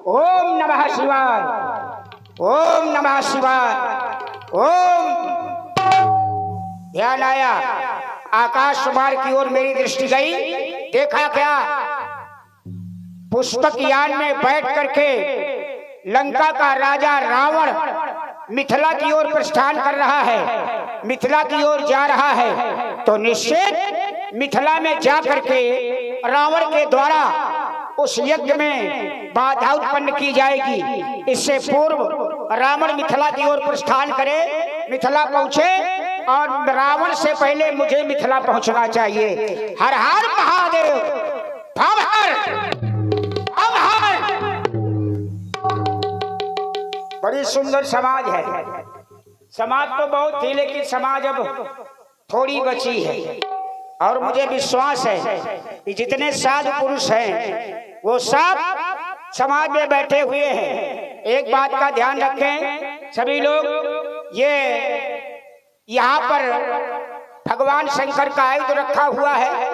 ओम नमः शिवाय, ओम नमः शिवाय, ओम। ध्यान आया, आकाश मार्ग की ओर मेरी दृष्टि गई। देखा क्या? पुष्पक यान में बैठ करके लंका का राजा रावण मिथिला की ओर प्रस्थान कर रहा है, मिथिला की ओर जा रहा है। तो निश्चित मिथिला में जा करके रावण के द्वारा उस यज्ञ में बाधा उत्पन्न की जाएगी। इससे पूर्व रावण मिथिला की ओर प्रस्थान करे, मिथिला पहुंचे, और रावण से पहले मुझे मिथिला पहुंचना चाहिए। हर हर महादेव, हर हर हर हर। बड़ी सुंदर समाज है। समाज तो बहुत थी, लेकिन समाज अब थोड़ी बची है। और मुझे विश्वास है कि जितने साधु पुरुष हैं वो सब समाज में बैठे हुए हैं। एक बात का ध्यान रखें सभी लोग, ये यहाँ पर भगवान शंकर का आयुध रखा हुआ है,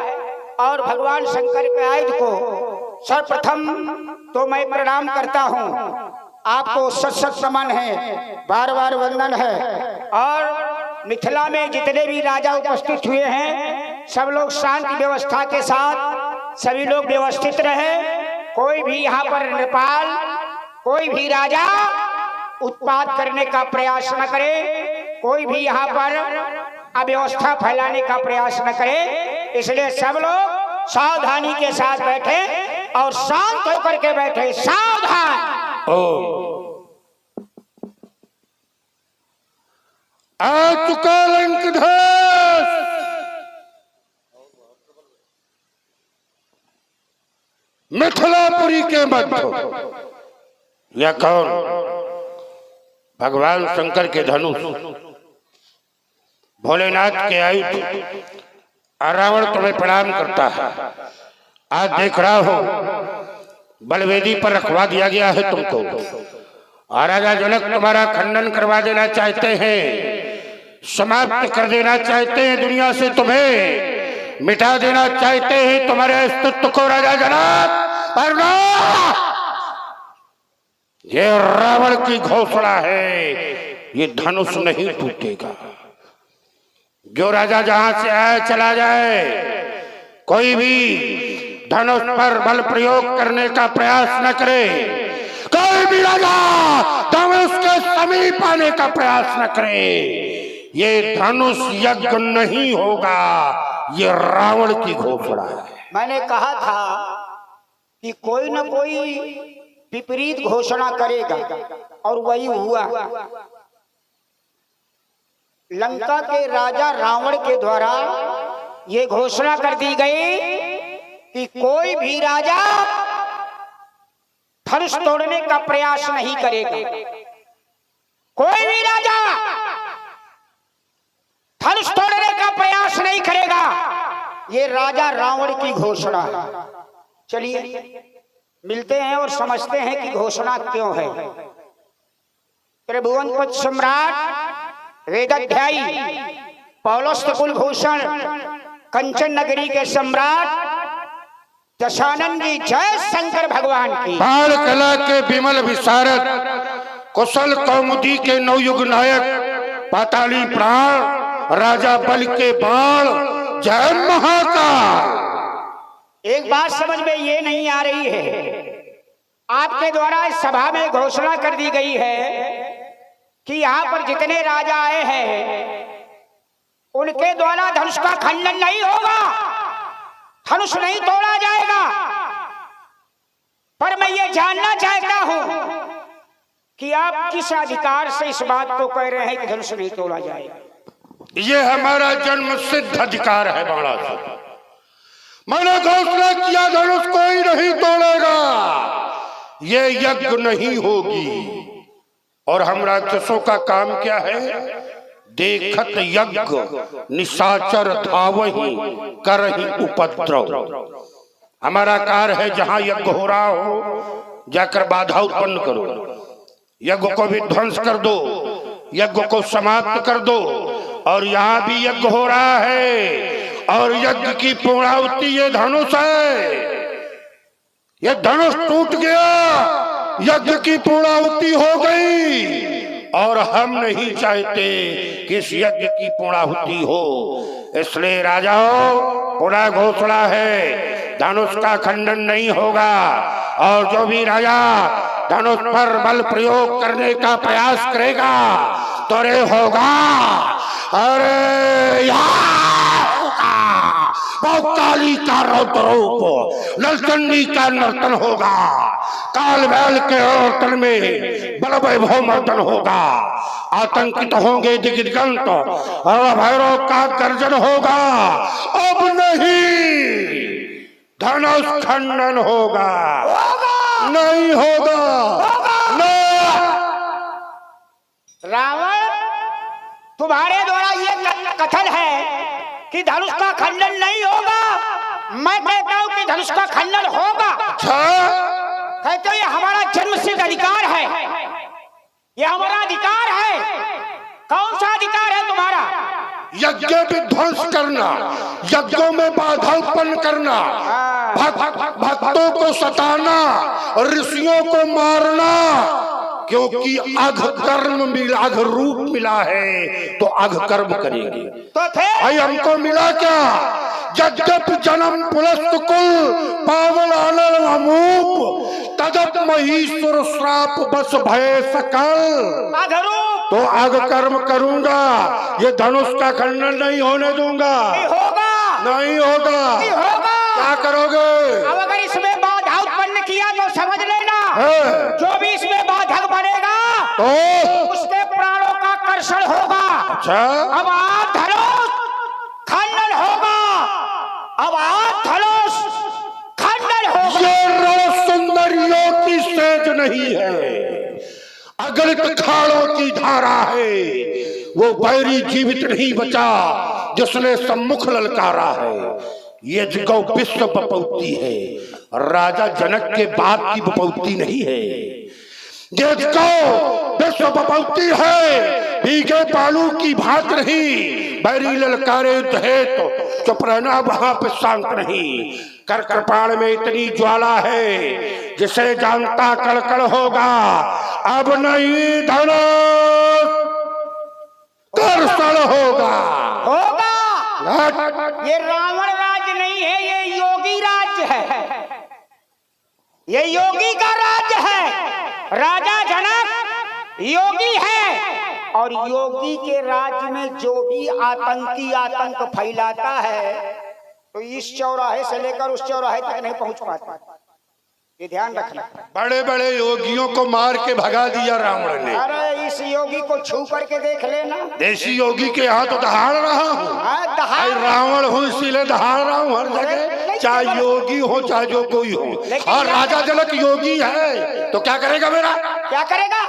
और भगवान शंकर के आयुध को सर्वप्रथम तो मैं प्रणाम करता हूँ। आपको सत सत नमन है, बार बार वंदन है। और मिथिला में जितने भी राजा उपस्थित हुए हैं, सब लोग शांति व्यवस्था के साथ सभी लोग व्यवस्थित रहे। कोई भी यहाँ पर नेपाल, कोई भी राजा उत्पात करने का प्रयास न करे, कोई भी यहाँ पर अव्यवस्था फैलाने का प्रयास न करे। इसलिए सब लोग सावधानी के साथ बैठे और शांत होकर के बैठे। सावधान। आ चुका लंकधर, मिथिलापुरी के मध्य। यह कौन? भगवान शंकर के धनुष, भोलेनाथ के आयुध। रावण तुम्हें प्रणाम करता है। आज देख रहा हो बलवेदी पर रखवा दिया गया है तुमको, और राजा जनक तुम्हारा खंडन करवा देना चाहते हैं, समाप्त कर देना चाहते हैं, दुनिया से तुम्हें मिटा देना चाहते हैं, तुम्हारे अस्तित्व को राजा जनक। पर ये रावण की घोषणा है, ये धनुष नहीं टूटेगा। जो राजा जहां से आए चला जाए, कोई भी धनुष पर बल प्रयोग करने का प्रयास न करे, कोई भी राजा धनुष के समीप आने का प्रयास न करे। ये धनुष यज्ञ नहीं होगा, ये रावण की घोषणा है। मैंने कहा था कि कोई न कोई विपरीत घोषणा करेगा, और वही हुआ। लंका के राजा रावण के द्वारा ये घोषणा कर दी गई कि कोई भी राजा धनुष तोड़ने का प्रयास नहीं करेगा। कोई भी राजा धनुष तोड़ने का प्रयास नहीं करेगा। ये राजा रावण की घोषणा है। चलिए मिलते हैं और समझते हैं कि घोषणा क्यों है। त्रिभुवन पद सम्राट, वेदाध्यायी, पौलस्त्य कुलभूषण, कंचन नगरी के सम्राट दशानन जी, जय शंकर भगवान की। बाल कला के विमल विशारद, कुशल कौमुदी के नवयुग नायक, पाताली प्राण, राजा बल के बाण, जय महाकाल। एक बात समझ में ये नहीं आ रही है, आपके द्वारा इस सभा में घोषणा कर दी गई है कि यहाँ पर जितने राजा आए हैं उनके द्वारा धनुष का खंडन नहीं होगा, धनुष नहीं तोड़ा जाएगा। पर मैं ये जानना चाहता हूं कि आप किस अधिकार से इस बात को कह रहे हैं कि धनुष नहीं तोड़ा जाएगा? ये हमारा जन्म सिद्ध अधिकार है महाराज। मैंने घोषणा किया धनुष कोई नहीं तोड़ेगा, ये यज्ञ नहीं होगी। और हम राक्षसों का काम क्या है? देखत यज्ञ निशाचर धावहि करहि उपद्रव। हमारा कार्य है जहां यज्ञ हो रहा हो जाकर बाधा उत्पन्न करो, यज्ञ को विध्वंस कर दो, यज्ञ को समाप्त कर दो। और यहाँ भी यज्ञ हो रहा है, और यज्ञ की पूर्णाहुति ये धनुष है। ये धनुष टूट गया यज्ञ की पूर्णाहुति हो गई और हम नहीं चाहते कि इस यज्ञ की पूर्णाहुति हो। इसलिए राजाओं, पुनः घोषणा है, धनुष का खंडन नहीं होगा और जो भी राजा धनुष पर बल प्रयोग करने का प्रयास करेगा तो रे होगा। अरे काली का रौद्र रूप, नलचंडी का नर्तन होगा, काल बैल के औरतन में बल वैभव मर्दन होगा, आतंकित होंगे दिग्गंत और भैरव का गर्जन होगा। अब नहीं धनुष खंडन होगा, नहीं होगा, रावण, तुम्हारे द्वारा ये कथन है कि धनुष का खंडन नहीं होगा। मैं कहता हूँ कि धनुष का खंडन होगा। कहते हो ये हमारा जन्मसिद्ध अधिकार है, ये हमारा अधिकार है। कौन सा अधिकार है तुम्हारा? यज्ञ विध्वंस करना, यज्ञों में बाधा उत्पन्न करना, भक्तों को सताना, ऋषियों को मारना, क्योंकि अघ कर्म मिला, अघ रूप मिला है तो अघ कर्म करेंगे। तो भाई हमको मिला क्या? जगत जन्म पुलस्त कुल पावन आनंद अमूप तदप महीश्वर श्राप बस भय सकल। तो अघ कर्म करूंगा, ये धनुष का खंडन नहीं होने दूंगा। नहीं होगा। क्या करोगे? अब अगर इसमें बाधा उत्पन्न किया तो समझ लेना जो भी इसमें बाधक बनेगा तो उसके प्राणों का कर्षण होगा। अच्छा, अब आप धनुष खंडन होगा, अब आप धनुष खंडन होगा। ये रस सुंदरियों की सेज नहीं है, अगलित खाड़ों की धारा है। वो बैरी जीवित नहीं बचा जिसने सम्मुख ललकारा है। ये गौ विश्व बपौती है, राजा जनक के बाप की बपौती नहीं है। ये गौ विश्व बपौती है, भीगे बालू की भात नहीं। बैरी ललकारे है तो चुप रहना, वहां पे शांत नहीं। कर कृपाण में इतनी ज्वाला है जिसे जानता कड़कड़ होगा। अब नहीं धनुष कर्षण होगा। ये रावण राज्य नहीं है, ये योगी राज्य है, ये योगी का राज्य है। राजा जनक योगी है और योगी के राज्य में जो भी आतंकी आतंक फैलाता है तो इस चौराहे से लेकर उस चौराहे तक नहीं पहुंच पाता। ये ध्यान रखना। बड़े बड़े योगियों को मार के भगा दिया रावण ने। अरे इस योगी को छू करके देख लेना। देसी योगी के हाथ तो दहाड़ रहा हूँ, रावण हूँ इसीलिए दहाड़ रहा हूँ हर जगह, चाहे योगी हो चाहे जो कोई हो। और राजा जनक योगी है तो क्या करेगा मेरा? क्या करेगा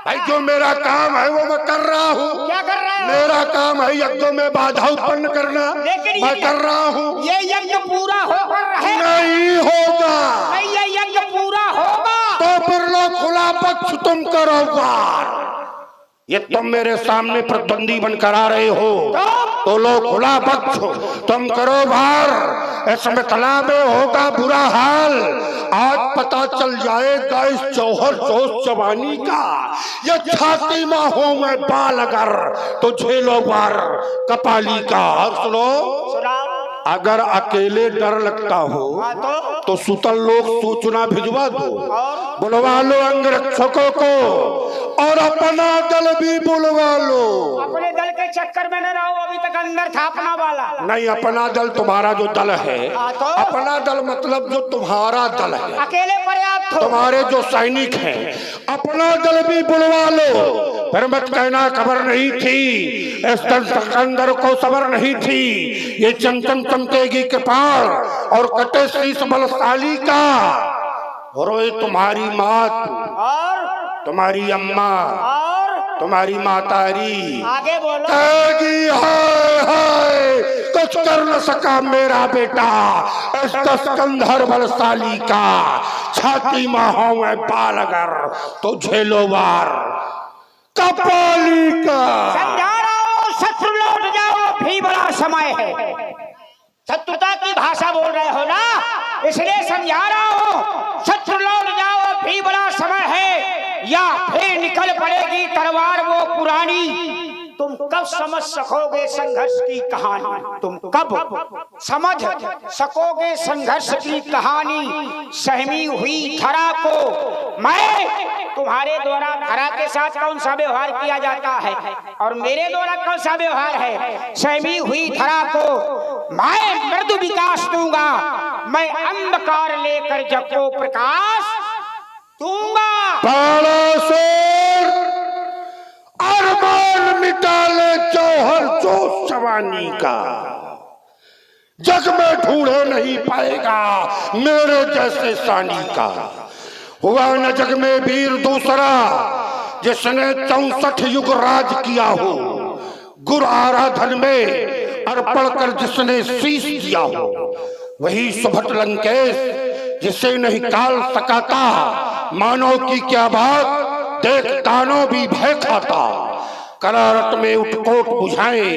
भाई? जो मेरा काम है वो मैं कर रहा हूँ। क्या कर रहा है? मेरा काम है यज्ञों में बाधा उत्पन्न करना, मैं कर रहा हूँ। ये यज्ञ पूरा होकर रहे नहीं होगा। ये यज्ञ पूरा होगा तो फिर लो खुला पक्ष तुम करो वार। ये तुम मेरे सामने प्रतिद्वंदी बनकर आ रहे हो तो लो खुला पक्ष तुम करो वार। इसमें तालाब में होगा बुरा हाल, आज पता चल जाएगा इस चौहर चौस जवानी का। ये छाती में हो मैं बाल अगर तो झेलो वार कपाली का। और सुनो, अगर अकेले डर लगता हो तो सुतल लोग सूचना भिजवा दो, बुलवा लो अंगरक्षकों को और अपना दल भी बुलवा लो। अपने दल के चक्कर में न रहो, अभी तक अंदर था अपना वाला। नहीं, अपना दल तुम्हारा जो दल है, अपना दल मतलब जो तुम्हारा दल है, अकेले पर्याप्त हो। तुम्हारे जो सैनिक हैं, अपना दल भी बुलवा लो। फिर मत कहना खबर नहीं थी, इस सिकंदर को खबर नहीं थी। ये चमचम चमकेगी कृपाण और कटे शीश बलशाली का। रोए तुम्हारी मात और तुम्हारी अम्मा और तुम्हारी मातारी, आगे बोलो। कहेगी हाय हाय कुछ कर न सका मेरा बेटा इस सिकंदर बलशाली का। छाती में हो मैं बाल अगर तो झेलो वार कपाली का। समझा रहा हूं, शत्रु लौट जाओ, भी बड़ा समय है। शत्रुता की भाषा बोल रहे हो ना, इसलिए समझा रहा हूं, शत्रु लौट जाओ, भी बड़ा समय है। या फिर निकल पड़ेगी तलवार वो पुरानी। तुम कब समझ सकोगे संघर्ष की कहानी, तुम कब समझ सकोगे संघर्ष की कहानी। सहमी हुई धरा को मैं, तुम्हारे द्वारा धरा के साथ कौन सा व्यवहार किया जाता है और मेरे द्वारा कौन सा व्यवहार है। सहमी हुई धरा को मैं मृदु विकास दूंगा, मैं अंधकार लेकर जग को प्रकाश दूंगा। अरमान मिटा ले जौहर जोश जवानी का, जग में ढूंढे नहीं पाएगा मेरे जैसे सानी का। हुआ न जग में वीर दूसरा जिसने 64 युग राज किया हो, गुरु आराधन में अर्पण कर जिसने शीश दिया हो। वही सुभट लंकेश जिसे नहीं काल सकाता, मानव की क्या बात देख दानों भी भय खाता। करारत में उठकोट बुझाए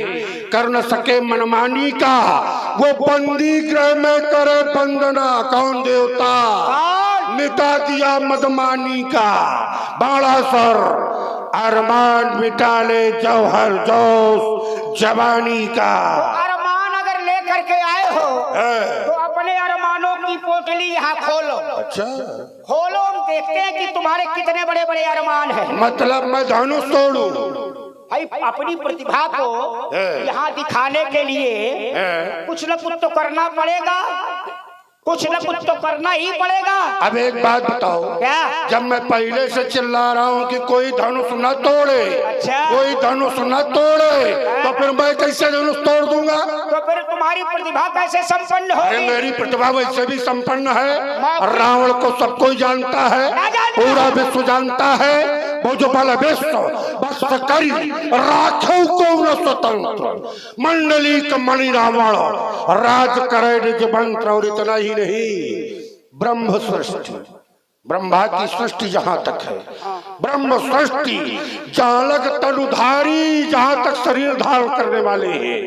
कर न सके मनमानी का, वो बंदी गृह में करे बंदना कौन देवता, मिटा दिया मदमानी का। बाणासुर अरमान मिटा ले जौहर जोश जवानी का। अरमान अगर लेकर के आए हो तो अपने अरमानों की पोटली यहाँ खोलो। अच्छा, खोलो, हम देखते हैं कि तुम्हारे कितने बड़े बड़े अरमान हैं। मतलब मैं धनुष तोड़ू? भाई अपनी प्रतिभा को यहाँ दिखाने के लिए कुछ न कुछ तो करना पड़ेगा, कुछ न कुछ तो करना ही पड़ेगा। अब एक बात बताओ, क्या? जब मैं पहले से चिल्ला रहा हूँ कि कोई धनुष न तोड़े, अच्छा, कोई धनुष न तोड़े, तो फिर मैं कैसे धनुष तोड़ दूंगा? तो फिर तुम्हारी प्रतिभा कैसे संपन्न होगी? अरे मेरी प्रतिभा वैसे भी संपन्न है, रावण को सब कोई जानता है, पूरा विश्व जानता है। वो जो बल विश्व बस करी राखो को न स्वतंत्र, मंडली का मणि रावण राज करे निज मंत्र। और इतना ही नहीं, ब्रह्म सृष्टि, ब्रह्मा की सृष्टि जहां तक है, ब्रह्म सृष्टि जालक तनुधारी जहां तक शरीर धारण करने वाले हैं,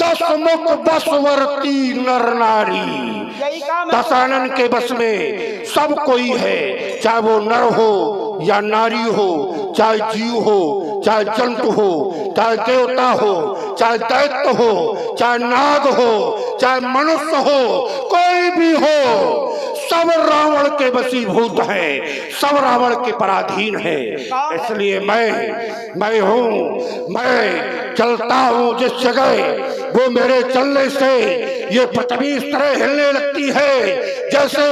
10 मुख बसवर्ती नर नारी, दशानन के बस में सब कोई है, चाहे वो नर हो या नारी हो, चाहे जीव हो, चाहे जंतु हो, चाहे देवता हो, चाहे दैत्य हो, चाहे नाग हो, चाहे मनुष्य हो, कोई भी हो, सब रावण के वशीभूत हैं, सब रावण के पराधीन है। इसलिए मैं हूँ, मैं चलता हूँ जिस जगह, वो मेरे चलने से ये पृथ्वी इस तरह हिलने लगती है जैसे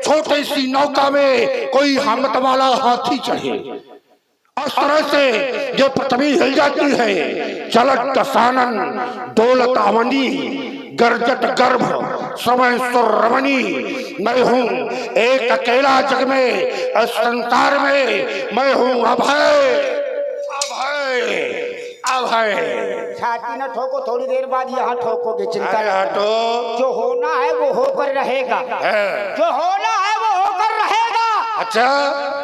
छोटी सी नौका में कोई हामत वाला हाथी चढ़े। इस तरह से ये पृथ्वी हिल जाती है। चलत दशानन दौलत अवनी गर्जत गर्भ समय सुर रमणी। मैं हूँ एक अकेला जग में, इस संसार में मैं हूँ अभय अभय अभय। छाती न ठोको, थोड़ी देर बाद यहाँ ठोकोगे, चिंता अरे हटो, जो होना है वो होकर रहेगा, जो होना है वो होकर रहेगा। अच्छा,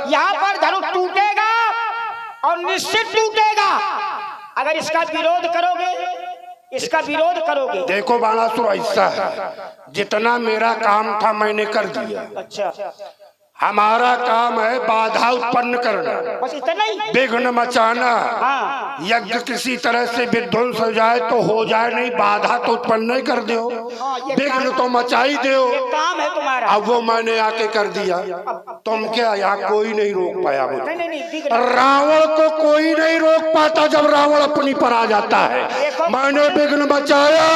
यहाँ पर धनुष टूटेगा और निश्चित टूटेगा अगर इसका विरोध करोगे, इसका विरोध करोगे। देखो बाणासुर ऐसा है, जितना मेरा काम था मैंने कर दिया। अच्छा, हमारा काम है बाधा उत्पन्न करना, बस इतना ही, विघ्न मचाना। हाँ। यज्ञ किसी तरह से विध्वंस हो जाए तो हो जाए, नहीं बाधा तो उत्पन्न नहीं कर दो, विघ्न तो मचा ही दो, काम है तुम्हारा। अब वो मैंने आके कर दिया, तुम क्या, यहाँ कोई नहीं रोक पाया मुझे। नहीं, रावण को कोई नहीं रोक पाता जब रावण अपनी पर आ जाता है। मैंने विघ्न बचाया,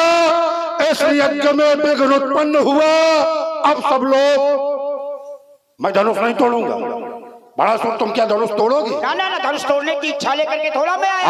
इस यज्ञ में विघ्न उत्पन्न हुआ। अब सब लोग, मैं धनुष नहीं तोड़ूंगा। बाणासुर तुम क्या धनुष तोड़ोगे? ना, धनुष तोड़ने की इच्छा लेकर के थोड़ा मैं आया।